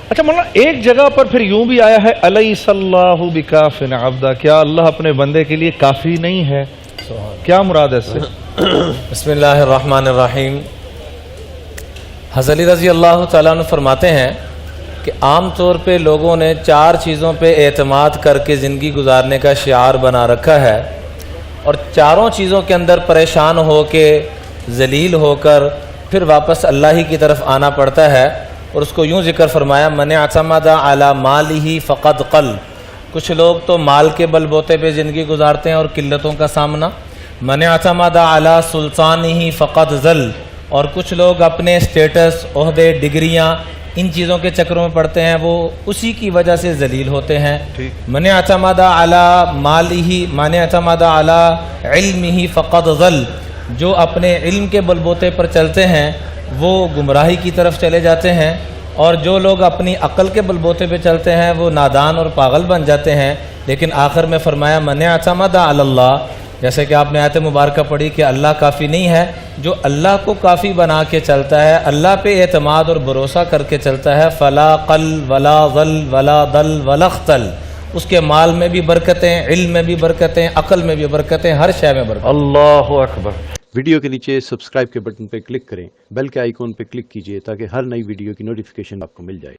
اچھا مولانا ایک جگہ پر پھر یوں بھی آیا ہے الیس اللہ بکافٍ عبدہ، کیا اللہ اپنے بندے کے لیے کافی نہیں ہے؟ کیا مراد ہے اس سے؟ بسم اللہ الرحمن الرحیم۔ حضرت علی رضی اللہ تعالیٰ عنہ فرماتے ہیں کہ عام طور پہ لوگوں نے 4 چیزوں پہ اعتماد کر کے زندگی گزارنے کا شعار بنا رکھا ہے، اور 4 چیزوں کے اندر پریشان ہو کے ذلیل ہو کر پھر واپس اللہ ہی کی طرف آنا پڑتا ہے، اور اس کو یوں ذکر فرمایا من اعتمد علی مالہ فقد قل۔ کچھ لوگ تو مال کے بل بوتے پہ زندگی گزارتے ہیں اور قلتوں کا سامنا۔ من اعتمد علی سلطانہ فقد ذل، اور کچھ لوگ اپنے سٹیٹس، عہدے، ڈگریاں، ان چیزوں کے چکروں میں پڑتے ہیں، وہ اسی کی وجہ سے ذلیل ہوتے ہیں۔ من اعتمد علی مالہ، من اعتمد علی علمہ فقد ضل، جو اپنے علم کے بلبوتے پر چلتے ہیں وہ گمراہی کی طرف چلے جاتے ہیں، اور جو لوگ اپنی عقل کے بلبوتے پہ چلتے ہیں وہ نادان اور پاگل بن جاتے ہیں۔ لیکن آخر میں فرمایا من اعتمد علی اللہ، جیسے کہ آپ نے آیت مبارکہ پڑھی کہ اللہ کافی نہیں ہے، جو اللہ کو کافی بنا کے چلتا ہے، اللہ پہ اعتماد اور بھروسہ کر کے چلتا ہے، فلا قل ولا ضل ولا ضل ولا اختل، اس کے مال میں بھی برکتیں، علم میں بھی برکتیں، عقل میں بھی برکتیں، ہر شے میں برکتیں۔ اللہ اکبر۔ ویڈیو کے نیچے سبسکرائب کے بٹن پہ کلک کریں، بیل کے آئیکن پہ کلک کیجئے تاکہ ہر نئی ویڈیو کی نوٹیفیکیشن آپ کو مل جائے۔